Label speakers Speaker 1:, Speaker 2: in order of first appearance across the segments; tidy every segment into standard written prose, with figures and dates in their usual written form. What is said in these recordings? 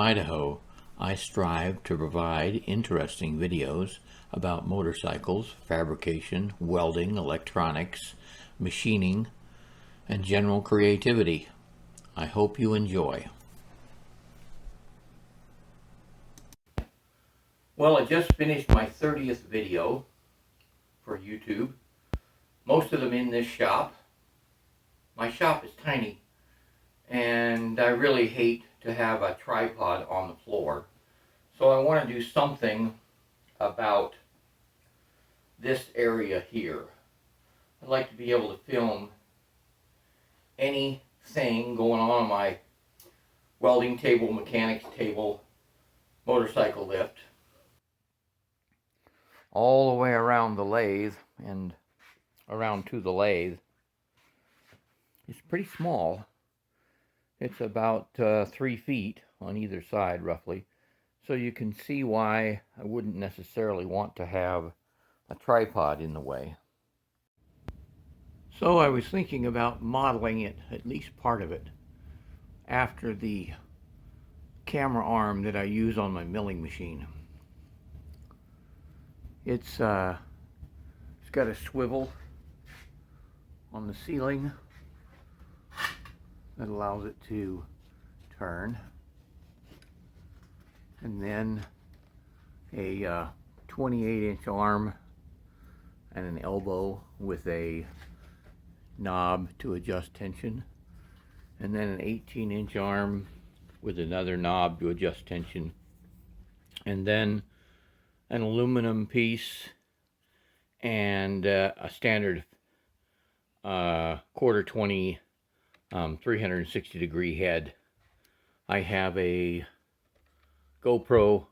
Speaker 1: Idaho, I strive to provide interesting videos about motorcycles, fabrication, welding, electronics, machining, and general creativity. I hope you enjoy. Well, I just finished my 30th video for YouTube. Most of them in this shop. My shop is tiny, and I really hate to have a tripod on the floor. So I want to do something about this area here. I'd like to be able to film anything going on my welding table, mechanics table, motorcycle lift, all the way around the lathe and around to the lathe. It's pretty small. It's about 3 feet on either side, roughly. So you can see why I wouldn't necessarily want to have a tripod in the way. So I was thinking about modeling it, at least part of it, after the camera arm that I use on my milling machine. It's got a swivel on the ceiling that allows it to turn, and then a 28-inch arm and an elbow with a knob to adjust tension, and then an 18-inch arm with another knob to adjust tension, and then an aluminum piece and a standard quarter 20 360 degree head. I have a GoPro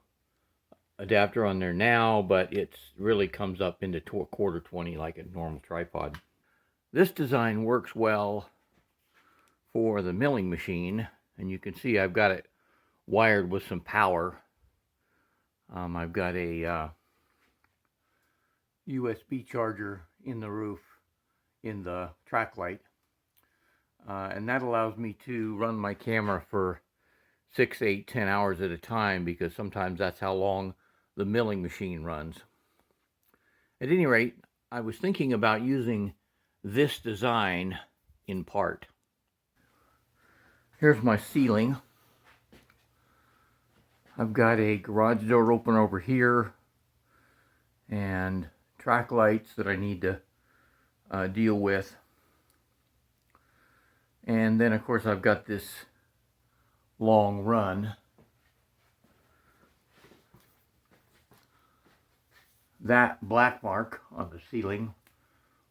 Speaker 1: adapter on there now, but it really comes up into quarter 20 like a normal tripod. This design works well for the milling machine, and you can see I've got it wired with some power. I've got a USB charger in the roof in the track light, and that allows me to run my camera for 6, 8, 10 hours at a time, because sometimes that's how long the milling machine runs. At any rate, I was thinking about using this design in part. Here's my ceiling. I've got a garage door opener over here and track lights that I need to deal with. And then of course I've got this long run. That black mark on the ceiling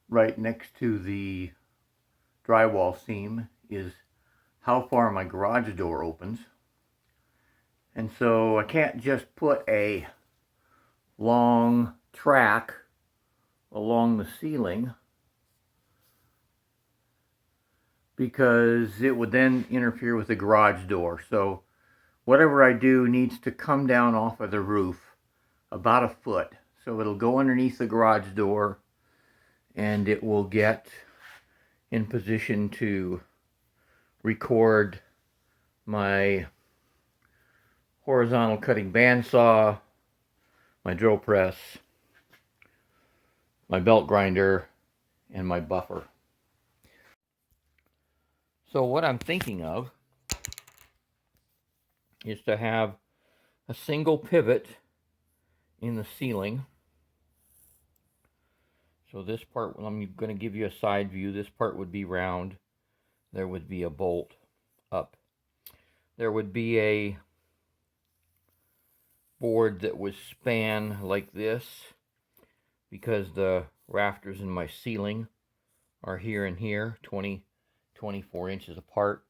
Speaker 1: right next to the drywall seam is how far my garage door opens. And so I can't just put a long track along the ceiling, because it would then interfere with the garage door. So whatever I do needs to come down off of the roof about a foot. So it'll go underneath the garage door, and it will get in position to record my horizontal cutting bandsaw, my drill press, my belt grinder, and my buffer. So what I'm thinking of is to have a single pivot in the ceiling. So this part, I'm going to give you a side view. This part would be round. There would be a bolt up. There would be a board that would span like this, because the rafters in my ceiling are here and here, 24 inches apart.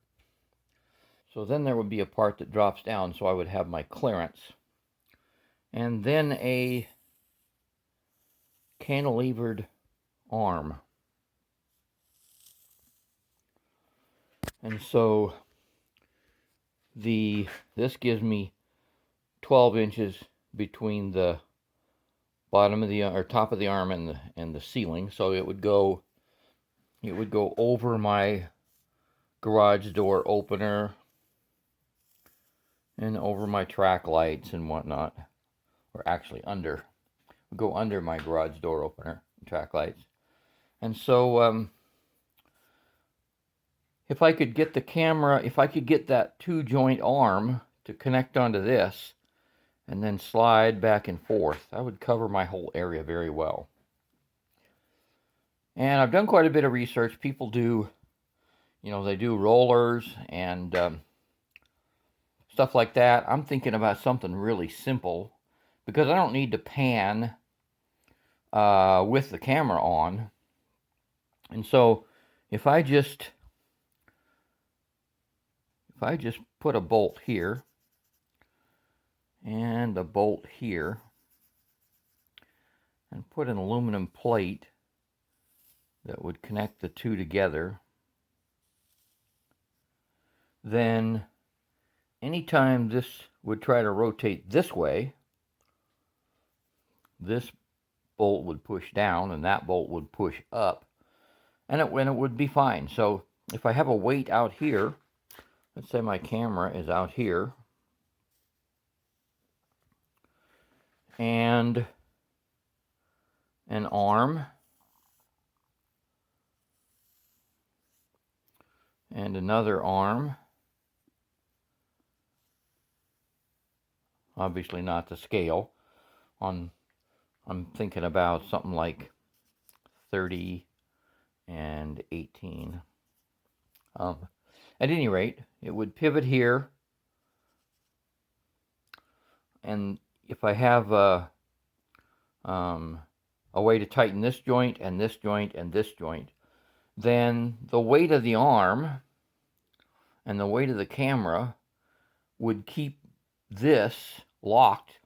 Speaker 1: So then there would be a part that drops down, so I would have my clearance. And then a cantilevered arm. And so this gives me 12 inches between the bottom of the or top of the arm and the ceiling. So it would go over my garage door opener and over my track lights and whatnot, or actually under, go under my garage door opener, track lights. And so if I could get the camera, if I could get that 2-joint arm to connect onto this and then slide back and forth, I would cover my whole area very well. And I've done quite a bit of research. People do, they do rollers and stuff like that. I'm thinking about something really simple because I don't need to pan with the camera on. And so if I just put a bolt here and a bolt here and put an aluminum plate that would connect the two together, then anytime this would try to rotate this way, this bolt would push down and that bolt would push up, and it would be fine. So if I have a weight out here, let's say my camera is out here, and an arm and another arm, obviously not the scale, I'm thinking about something like 30 and 18. At any rate, it would pivot here, and if I have a way to tighten this joint and this joint and this joint, then the weight of the arm and the weight of the camera would keep this locked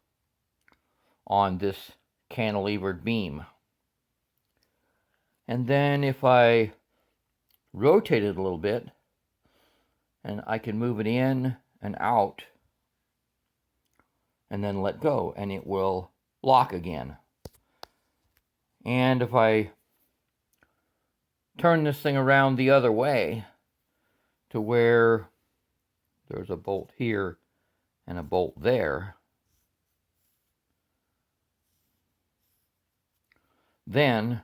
Speaker 1: on this cantilevered beam. And then if I rotate it a little bit, and I can move it in and out and then let go, and it will lock again. And if I turn this thing around the other way to where there's a bolt here and a bolt there, then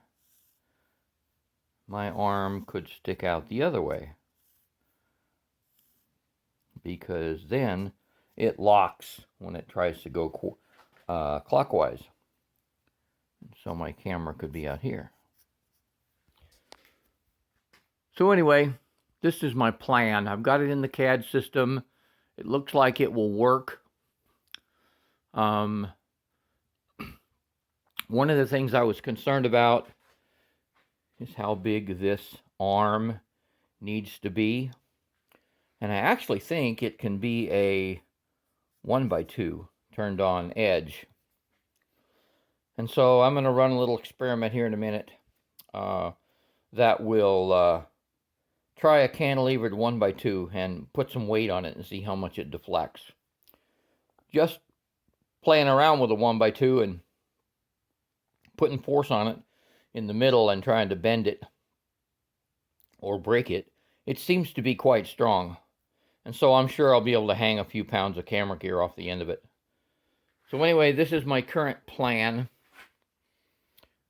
Speaker 1: my arm could stick out the other way, because then it locks when it tries to go clockwise. So my camera could be out here. So anyway, this is my plan. I've got it in the CAD system. It looks like it will work. One of the things I was concerned about is how big this arm needs to be. And I actually think it can be a 1x2 turned on edge. And so I'm going to run a little experiment here in a minute that will try a cantilevered 1x2 and put some weight on it and see how much it deflects. Just playing around with a 1x2 and putting force on it in the middle and trying to bend it or break it, it seems to be quite strong. And so I'm sure I'll be able to hang a few pounds of camera gear off the end of it. So anyway, this is my current plan.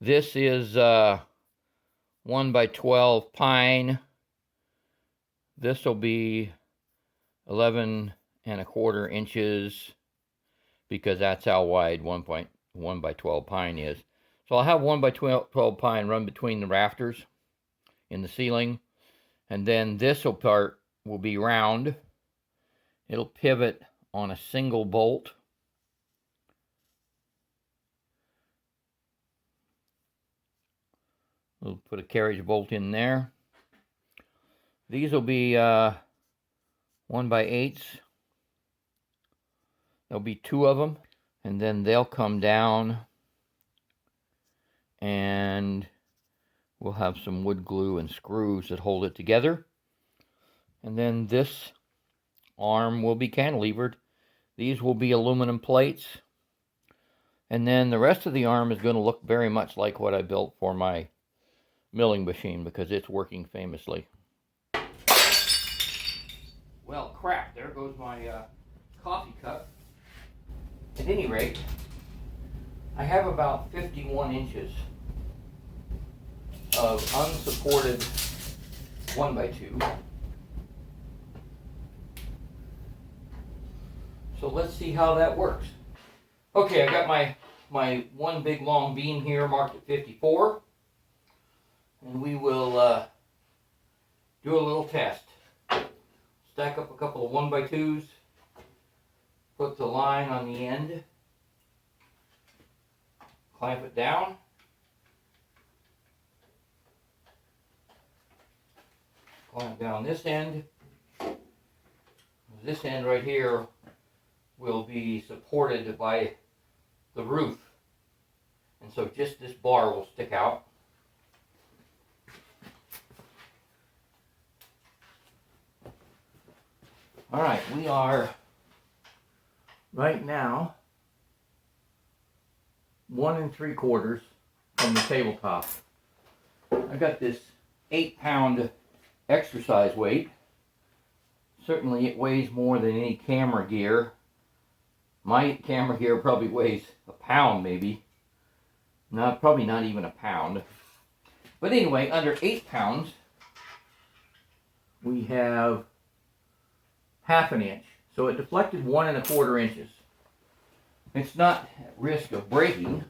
Speaker 1: This is 1x12 pine. This will be 11¼ inches, because that's how wide 1x12 pine is. So I'll have 1x12 pine run between the rafters in the ceiling, and then this part will be round. It'll pivot on a single bolt. We'll put a carriage bolt in there. These will be 1x8s. There'll be 2 of them, and then they'll come down, and we'll have some wood glue and screws that hold it together. And then this arm will be cantilevered. These will be aluminum plates. And then the rest of the arm is going to look very much like what I built for my milling machine, because it's working famously. Well, crap, there goes my coffee cup. At any rate, I have about 51 inches of unsupported 1x2. So let's see how that works. Okay, I got my one big long beam here marked at 54. And we will do a little test. Stack up a couple of 1x2s, put the line on the end, clamp it down, clamp down this end. This end right here will be supported by the roof, and so just this bar will stick out. All right, we are right now 1 3/4 from the tabletop. I got this 8-pound exercise weight. Certainly it weighs more than any camera gear. My camera gear probably weighs a pound maybe. Probably not even a pound. But anyway, under 8 pounds, we have 1/2 inch. So it deflected 1 1/4 inches. It's not at risk of breaking.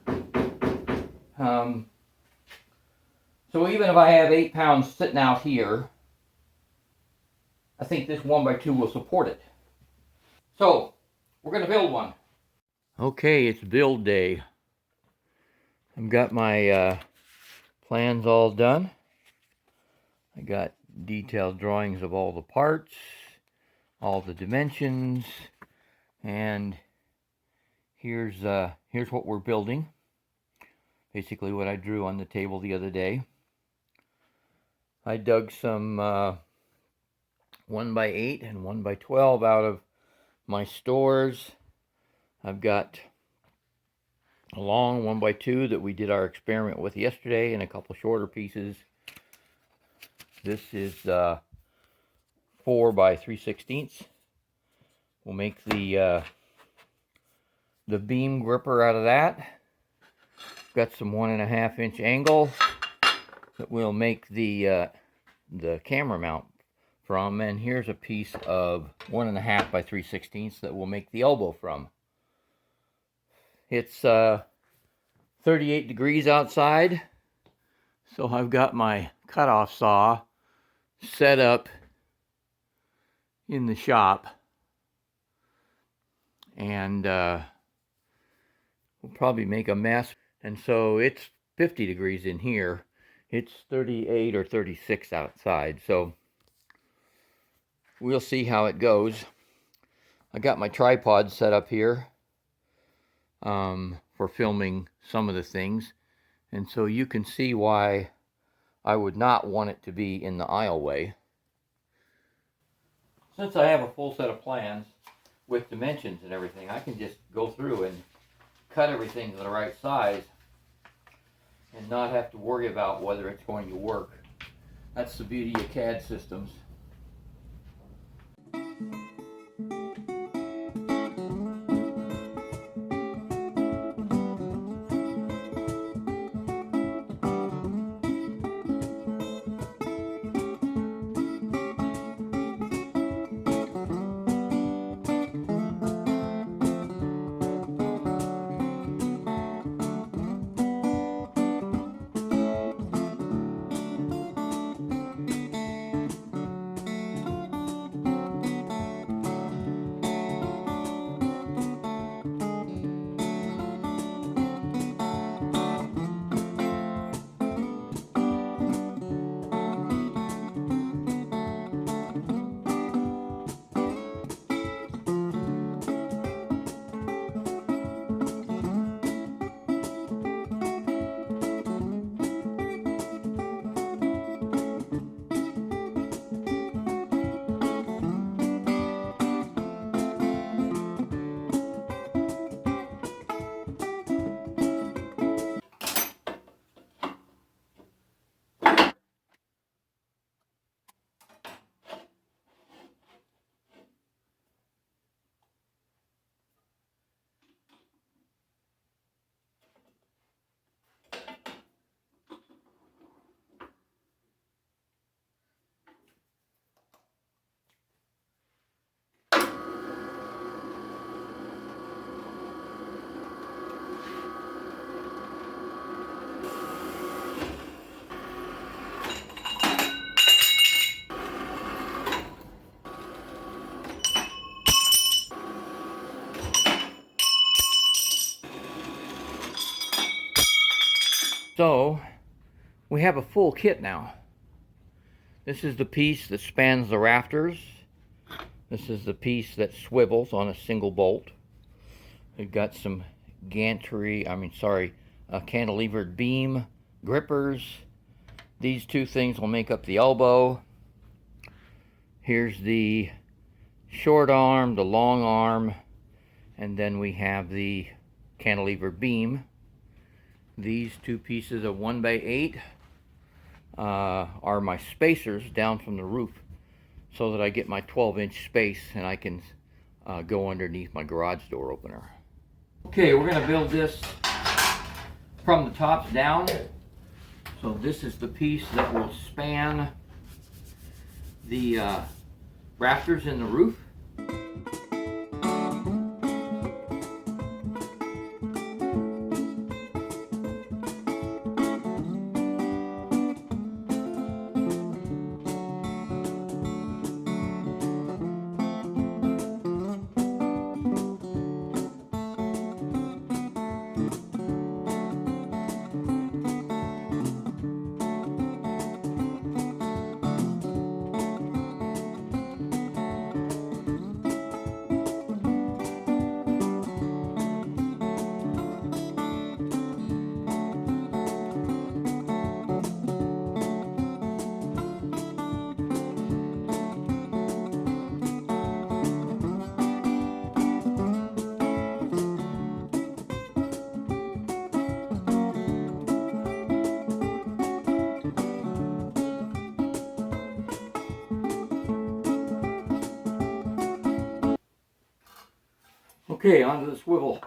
Speaker 1: So even if I have 8 pounds sitting out here, I think this 1x2 will support it. So we're going to build one. Okay, it's build day. I've got my plans all done. I got detailed drawings of all the parts, all the dimensions, and here's what we're building. Basically what I drew on the table the other day. I dug some 1x8 and 1x12 out of my stores. I've got a long 1x2 that we did our experiment with yesterday, and a couple shorter pieces. This is 4 by 3/16. We'll make the beam gripper out of that. Got some 1.5 inch angle that we'll make the camera mount from, and here's a piece of 1.5 by 3/16 that we'll make the elbow from. It's 38 degrees outside, so I've got my cutoff saw set up in the shop, and we'll probably make a mess. And so it's 50 degrees in here. It's 38 or 36 outside, so we'll see how it goes. I got my tripod set up here for filming some of the things, and so you can see why I would not want it to be in the aisleway. Since I have a full set of plans with dimensions and everything, I can just go through and cut everything to the right size and not have to worry about whether it's going to work. That's the beauty of CAD systems. So we have a full kit now. This is the piece that spans the rafters. This is the piece that swivels on a single bolt. We've got some cantilevered beam grippers. These two things will make up the elbow. Here's the short arm, the long arm, and then we have the cantilever beam. These two pieces of 1x8 are my spacers down from the roof, so that I get my 12-inch space and I can go underneath my garage door opener. Okay, we're going to build this from the top down. So this is the piece that will span the rafters in the roof. Okay, onto the swivel.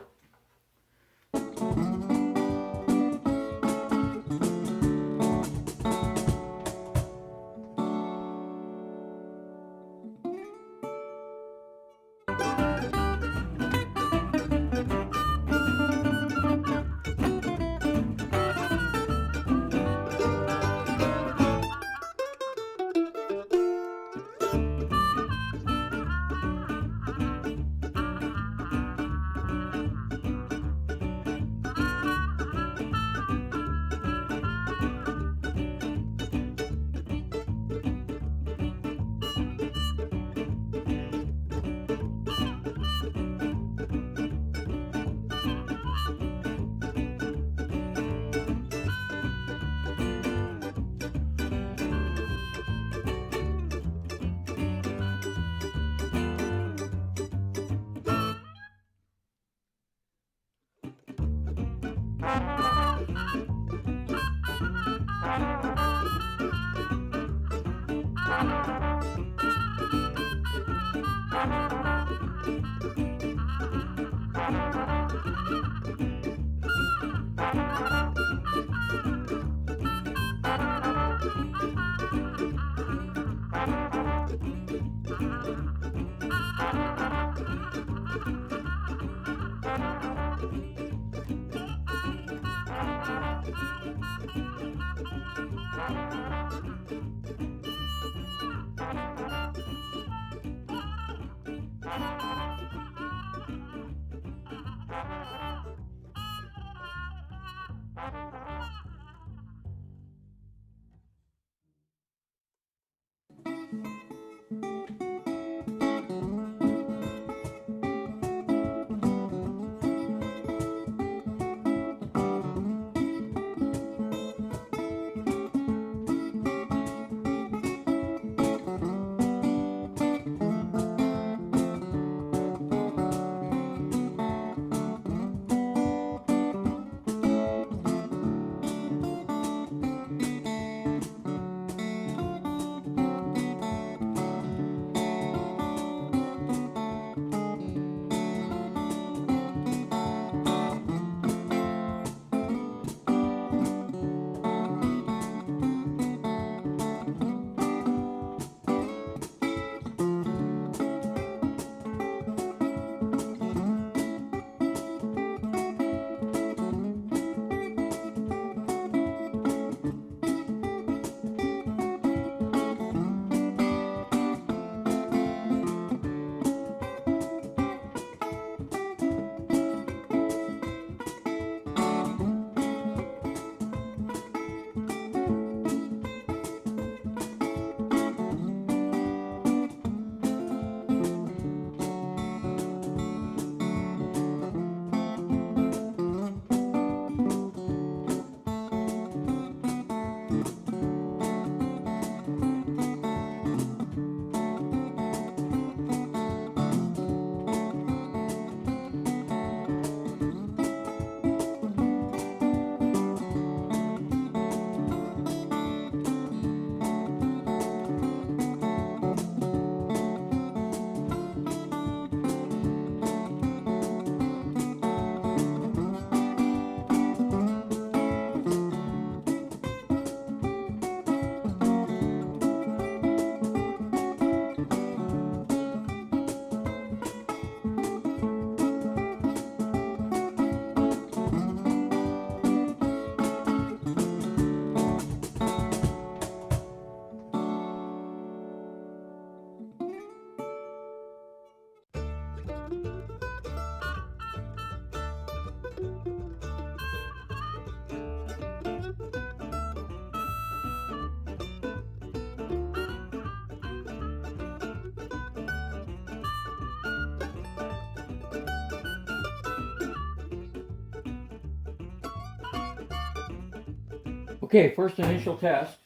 Speaker 1: Okay, first initial test.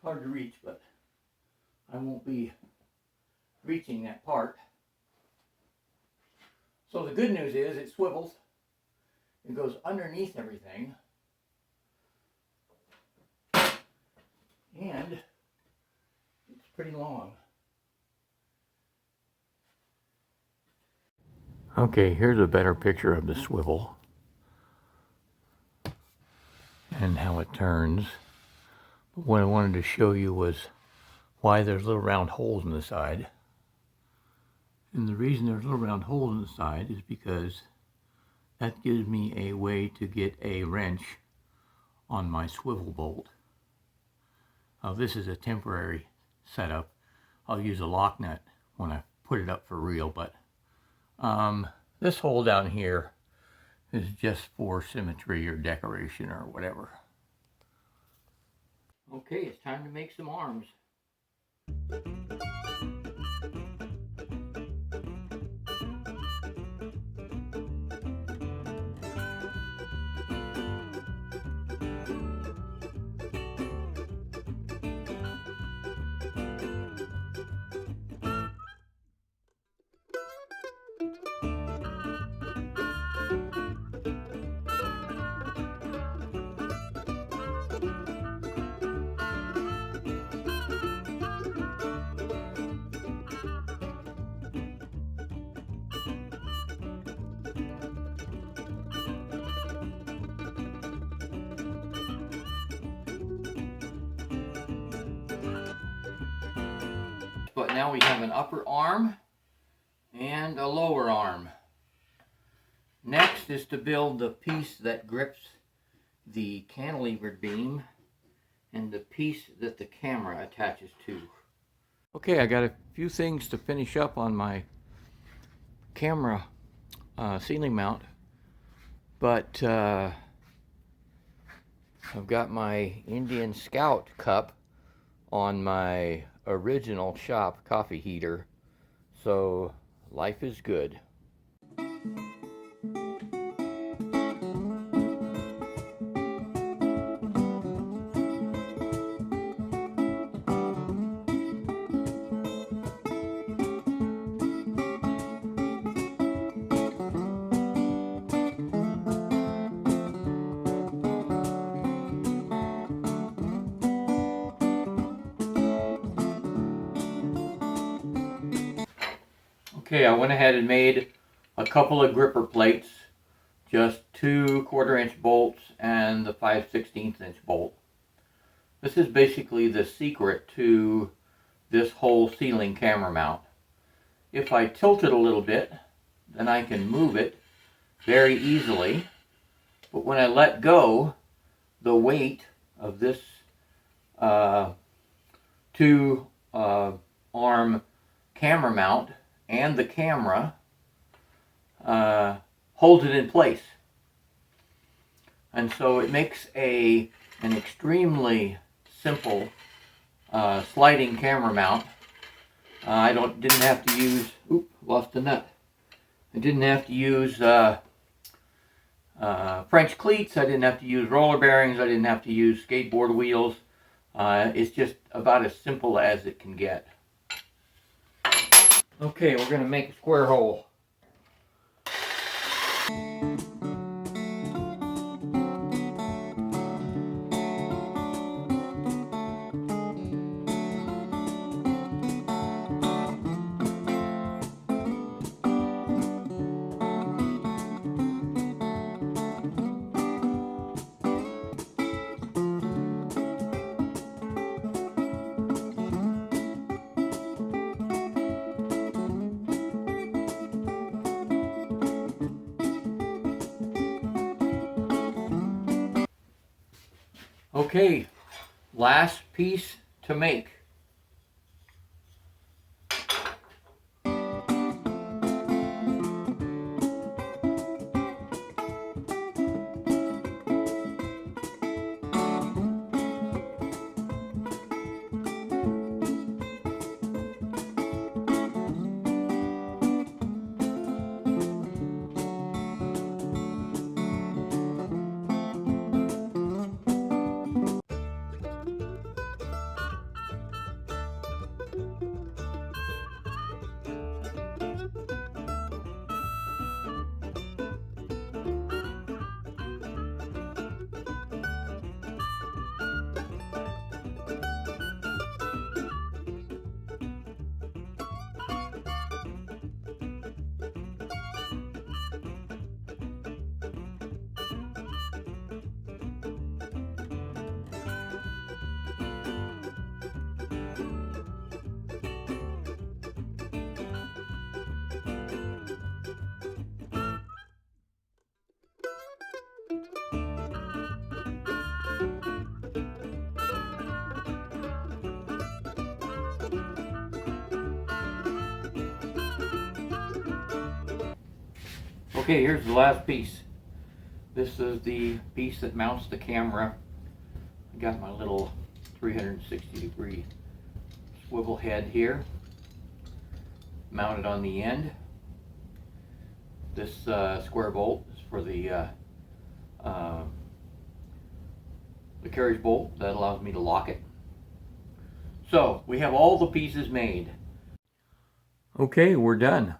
Speaker 1: Hard to reach, but I won't be reaching that part. So the good news is it swivels. It goes underneath everything. And it's pretty long. Okay, here's a better picture of the swivel and how it turns. But what I wanted to show you was why there's little round holes in the side. And the reason there's little round holes in the side is because that gives me a way to get a wrench on my swivel bolt. This is a temporary setup. I'll use a lock nut when I put it up for real, but this hole down here is just for symmetry or decoration or whatever. Okay, it's time to make some arms. But now we have an upper arm and a lower arm. Next is to build the piece that grips the cantilevered beam and the piece that the camera attaches to. Okay, I got a few things to finish up on my camera ceiling mount, but I've got my Indian Scout cup on my original shop coffee heater, so life is good. Okay, I went ahead and made a couple of gripper plates, just 2 1/4-inch bolts and the 5/16 inch bolt. This is basically the secret to this whole ceiling camera mount. If I tilt it a little bit, then I can move it very easily, but when I let go, the weight of this 2 arm camera mount and the camera holds it in place. And so it makes an extremely simple sliding camera mount. I didn't have to use, lost the nut. I didn't have to use French cleats. I didn't have to use roller bearings. I didn't have to use skateboard wheels. It's just about as simple as it can get. Okay, we're going to make a square hole. Okay, last piece to make. Okay, here's the last piece. This is the piece that mounts the camera. I got my little 360-degree swivel head here, mounted on the end. This square bolt is for the carriage bolt that allows me to lock it. So we have all the pieces made. Okay, we're done.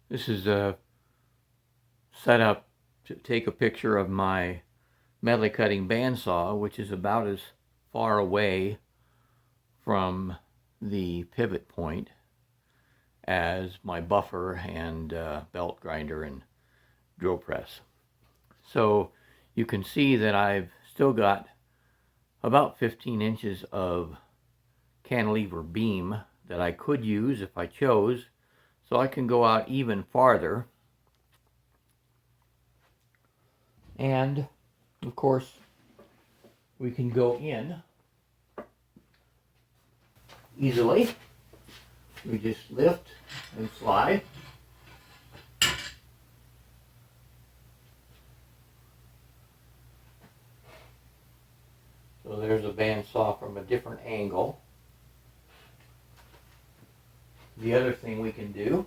Speaker 1: This is a setup to take a picture of my metal cutting bandsaw, which is about as far away from the pivot point as my buffer and belt grinder and drill press. So you can see that I've still got about 15 inches of cantilever beam that I could use if I chose, so I can go out even farther. And of course we can go in easily. We just lift and slide. So there's a bandsaw from a different angle. The other thing we can do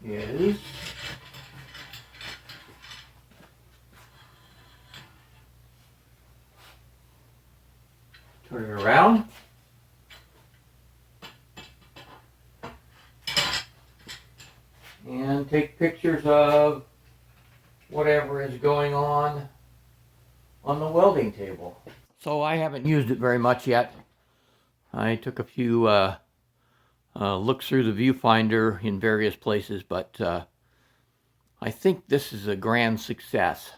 Speaker 1: is turn it around and take pictures of whatever is going on the welding table. So I haven't used it very much yet. I took a few looks through the viewfinder in various places, but I think this is a grand success.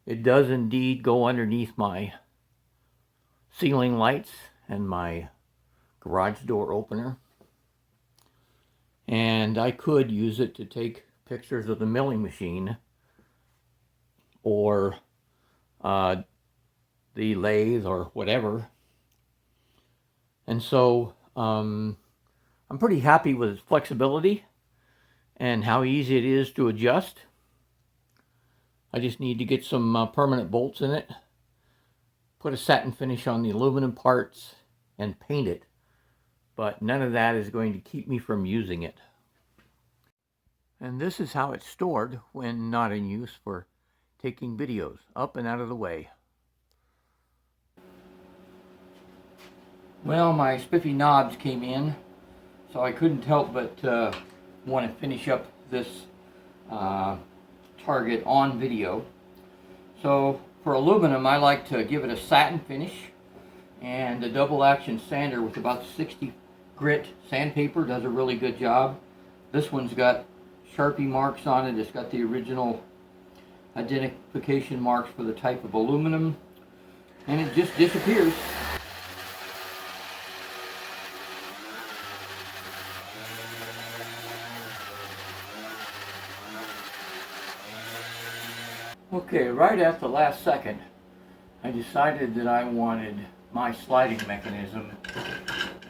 Speaker 1: It does indeed go underneath my ceiling lights and my garage door opener. And I could use it to take pictures of the milling machine or the lathe or whatever. And so I'm pretty happy with its flexibility and how easy it is to adjust. I just need to get some permanent bolts in it, put a satin finish on the aluminum parts, and paint it. But none of that is going to keep me from using it. And this is how it's stored when not in use for taking videos, up and out of the way. Well, my spiffy knobs came in, so I couldn't help but want to finish up this target on video. So for aluminum, I like to give it a satin finish, and the double action sander with about 60 grit sandpaper does a really good job. This one's got Sharpie marks on it. It's got the original identification marks for the type of aluminum, and it just disappears. Okay, right at the last second, I decided that I wanted my sliding mechanism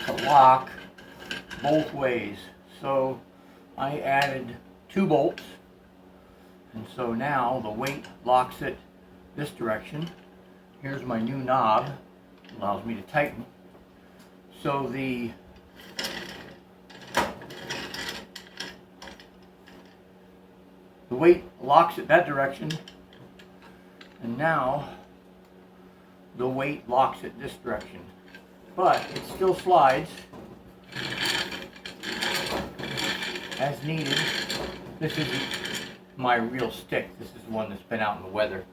Speaker 1: to lock both ways. So I added 2 bolts, and so now the weight locks it this direction. Here's my new knob, allows me to tighten. So the weight locks it that direction, and now the weight locks it this direction. But it still slides as needed. This isn't my real stick. This is one that's been out in the weather.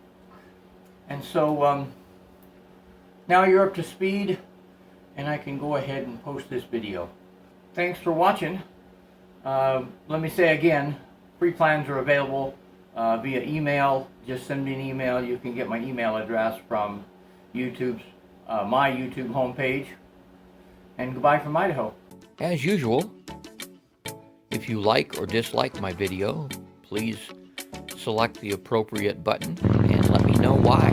Speaker 1: And so now you're up to speed, and I can go ahead and post this video. Thanks for watching. Let me say again, free plans are available via email. Just send me an email. You can get my email address from YouTube's my YouTube homepage. And goodbye from Idaho. As usual, if you like or dislike my video, please select the appropriate button and let me know why.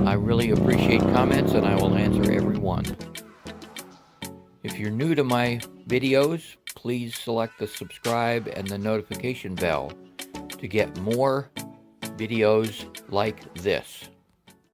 Speaker 1: I really appreciate comments, and I will answer every one. If you're new to my videos, please select the subscribe and the notification bell to get more videos like this.